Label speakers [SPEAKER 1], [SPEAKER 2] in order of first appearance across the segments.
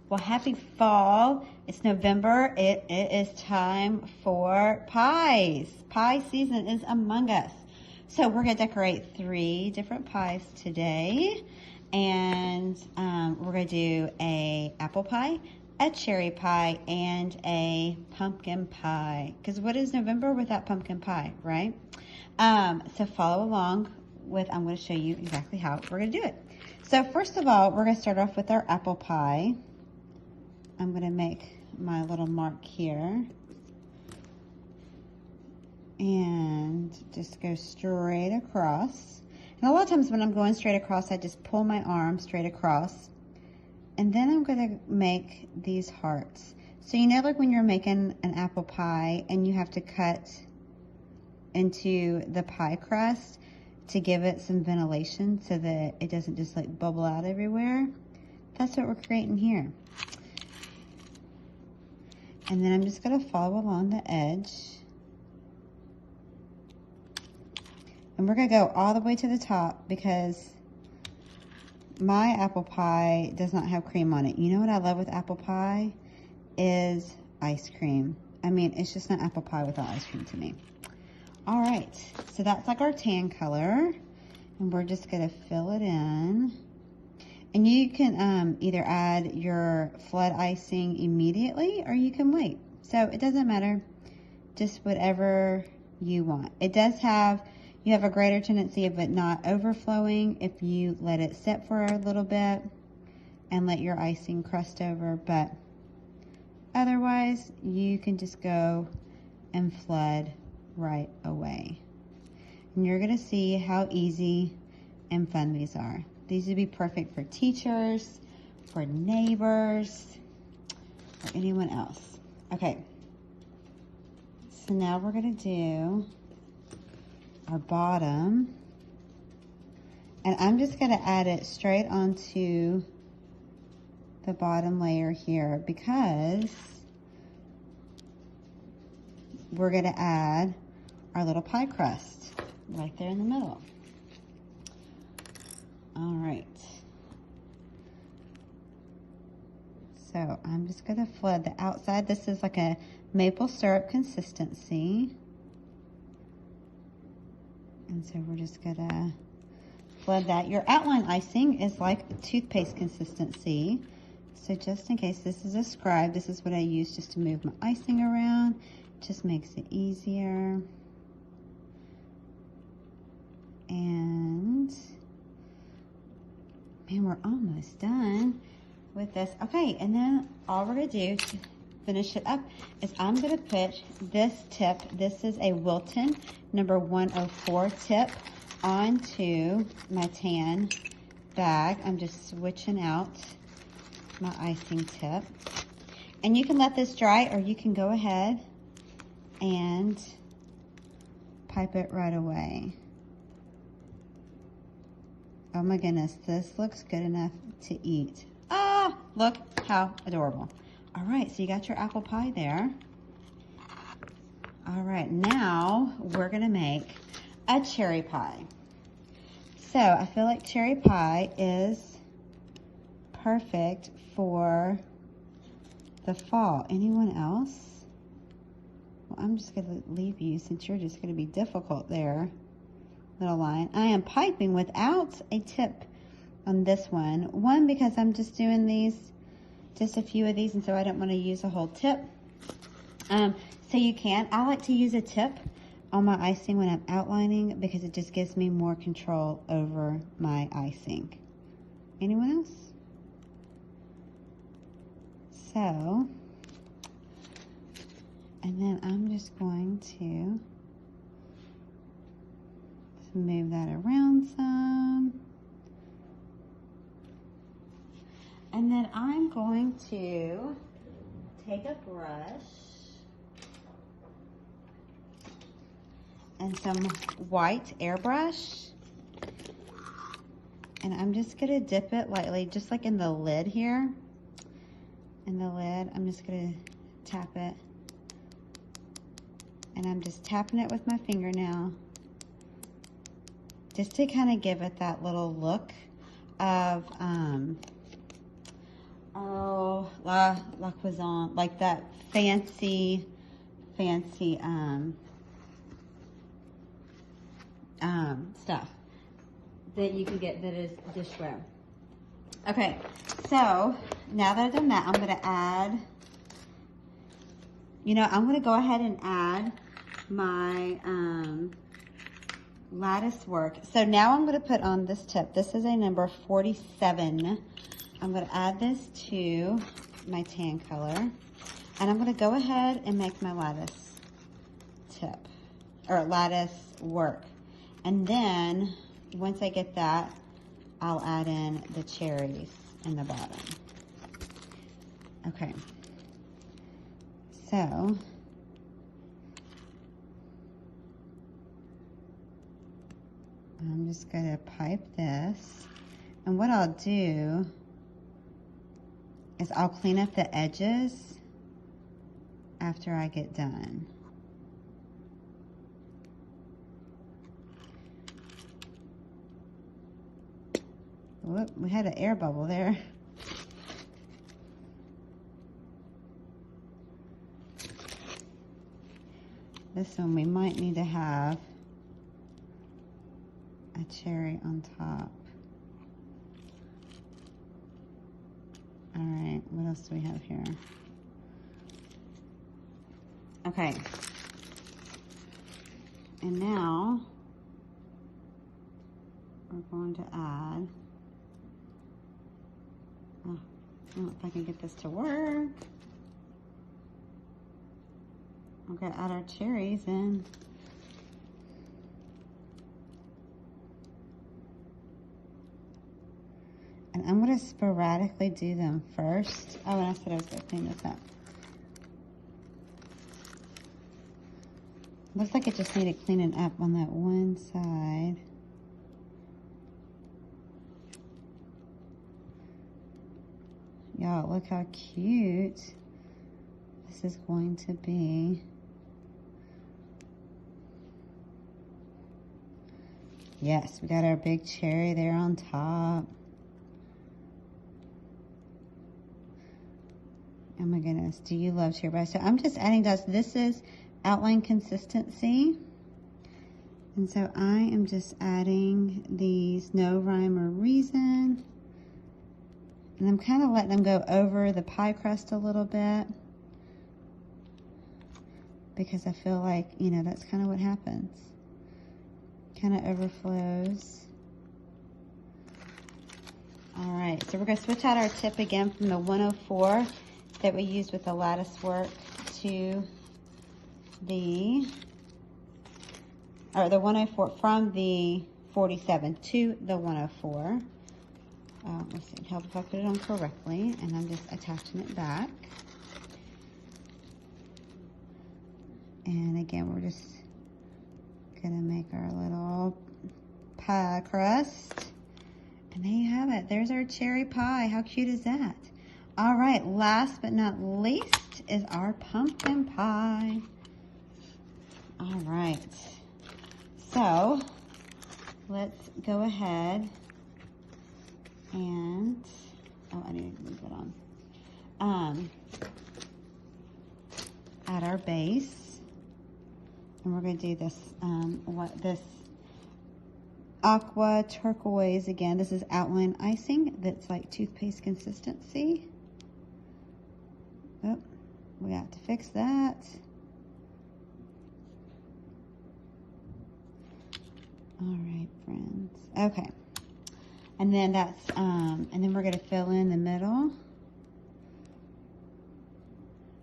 [SPEAKER 1] Well, happy fall. It's November. It is time for pies. Pie season is among us. So we're going to decorate 3 different pies today. And we're going to do a apple pie, a cherry pie, and a pumpkin pie. Because what is November without pumpkin pie, right? So follow along with, I'm going to show you exactly how we're going to do it. So first of all, we're going to start off with our apple pie. I'm going to make my little mark here and just go straight across. And a lot of times when I'm going straight across, I just pull my arm straight across. And then I'm going to make these hearts. So you know, like when you're making an apple pie and you have to cut into the pie crust to give it some ventilation so that it doesn't just like bubble out everywhere. That's what we're creating here. And then I'm just going to follow along the edge. And we're going to go all the way to the top because my apple pie does not have cream on it. You know what I love with apple pie is ice cream. I mean, it's just not apple pie without ice cream to me. All right, so that's like our tan color. And we're just going to fill it in. And you can either add your flood icing immediately or you can wait. So it doesn't matter, just whatever you want. It does have, you have a greater tendency of it not overflowing if you let it sit for a little bit and let your icing crust over. But otherwise, you can just go and flood right away. And you're going to see how easy and fun these are. These would be perfect for teachers, for neighbors, or anyone else. Okay, so now we're going to do our bottom. And I'm just going to add it straight onto the bottom layer here because we're going to add our little pie crust right there in the middle. All right. So I'm just going to flood the outside. This is like a maple syrup consistency. And so we're just going to flood that. Your outline icing is like toothpaste consistency. So just in case this is a scribe, this is what I use just to move my icing around. Just makes it easier. And man, we're almost done with this. Okay, and then all we're gonna do to finish it up is I'm gonna put this tip, this is a Wilton number 104 tip, onto my tan bag. I'm just switching out my icing tip. And you can let this dry or you can go ahead and pipe it right away. Oh my goodness, this looks good enough to eat. Ah, look how adorable. All right, so you got your apple pie there. All right, now we're gonna make a cherry pie. So I feel like cherry pie is perfect for the fall. Anyone else? Well, I'm just gonna leave you since you're just gonna be difficult there. Little line. I am piping without a tip on this one. One, because I'm just doing these, just a few of these, and so I don't want to use a whole tip. So you can. I like to use a tip on my icing when I'm outlining because it just gives me more control over my icing. Anyone else? So, and then I'm just going to move that around some. And then I'm going to take a brush and some white airbrush. And I'm just gonna dip it lightly, just like in the lid here. In the lid, I'm just gonna tap it. And I'm just tapping it with my fingernail, just to kind of give it that little look of Oh, La Cuisine, like that fancy stuff that you can get that is dishware. Okay, so now that I've done that, I'm gonna add, I'm gonna go ahead and add my lattice work. So now I'm gonna put on this tip. This is a number 47. I'm gonna add this to my tan color, and I'm gonna go ahead and make my lattice tip, or lattice work. And then, once I get that, I'll add in the cherries in the bottom. Okay, so I'm just gonna pipe this, and what I'll do is I'll clean up the edges after I get done. Whoop, we had an air bubble there. This one we might need to have a cherry on top. All right, what else do we have here? Okay. And now we're going to add, I don't know if I can get this to work. I'm gonna add our cherries in. And I'm gonna sporadically do them first. Oh, and I said I was gonna clean this up. Looks like it just needed cleaning up on that one side. Y'all, look how cute this is going to be. Yes, we got our big cherry there on top. Oh my goodness, do you love cherry pie? So I'm just adding dust. This is outline consistency. And so I am just adding these no rhyme or reason. And I'm kind of letting them go over the pie crust a little bit, because I feel like, that's kind of what happens. Kind of overflows. All right, so we're gonna switch out our tip again from the 104 that we used with the lattice work to the 104, from the 47 to the 104. Let's see, help if I put it on correctly, and I'm just attaching it back. And again, we're just gonna make our little pie crust. And there you have it. There's our cherry pie. How cute is that? All right, last but not least is our pumpkin pie. All right, so let's go ahead and, I need to move it on. Add our base, and we're gonna do this, this aqua turquoise again. This is outline icing that's like toothpaste consistency. Oh, we got to fix that. All right, friends. Okay. And then that's, and then we're gonna fill in the middle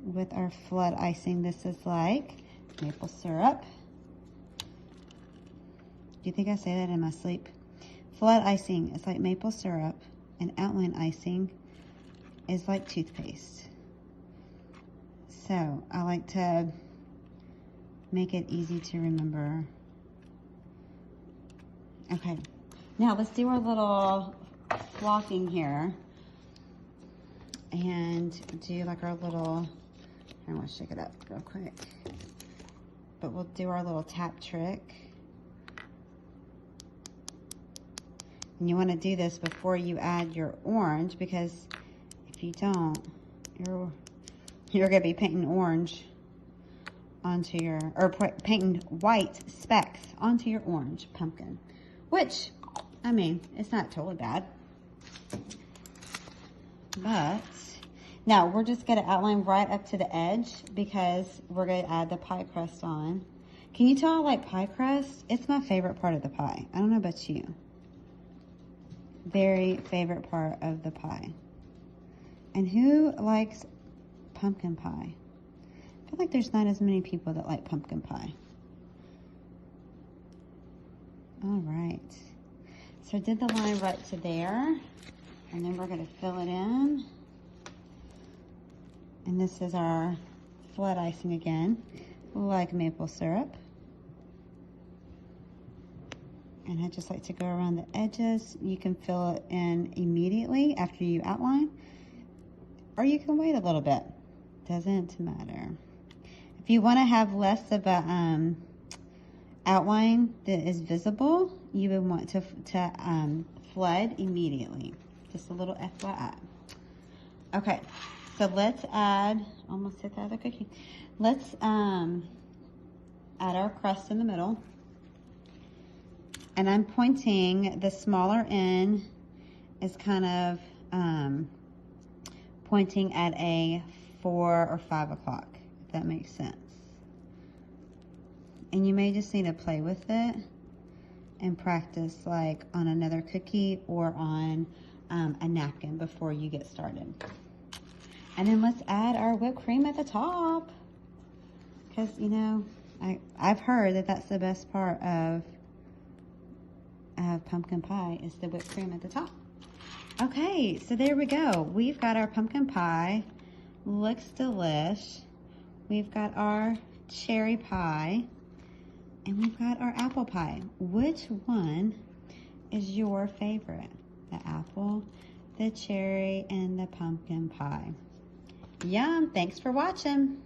[SPEAKER 1] with our flood icing. This is like maple syrup. Do you think I say that in my sleep? Flood icing is like maple syrup, and outline icing is like toothpaste. So I like to make it easy to remember. Okay, now let's do our little flocking here and do like our little, I want to shake it up real quick, but we'll do our little tap trick. And you want to do this before you add your orange, because If you don't, you're gonna be painting orange onto your, or painting white specks onto your orange pumpkin, which, I mean, it's not totally bad. But now we're just gonna outline right up to the edge because we're gonna add the pie crust on. Can you tell I like pie crust? It's my favorite part of the pie. I don't know about you. Very favorite part of the pie. And who likes pumpkin pie? I feel like there's not as many people that like pumpkin pie. All right. So I did the line right to there. And then we're going to fill it in. And this is our flat icing again, like maple syrup. And I just like to go around the edges. You can fill it in immediately after you outline, or you can wait a little bit. Doesn't matter. If you want to have less of a outline that is visible, you would want to flood immediately. Just a little FYI. Okay, so let's add, almost hit the other cookie. Let's add our crust in the middle. And I'm pointing, the smaller end is kind of pointing at a 4 or 5 o'clock, if that makes sense. And you may just need to play with it and practice like on another cookie or on a napkin before you get started. And then let's add our whipped cream at the top. Because, you know, I've heard that that's the best part of pumpkin pie is the whipped cream at the top. Okay, so there we go. We've got our pumpkin pie. Looks delish. We've got our cherry pie. And we've got our apple pie. Which one is your favorite? The apple, the cherry, and the pumpkin pie. Yum! Thanks for watching.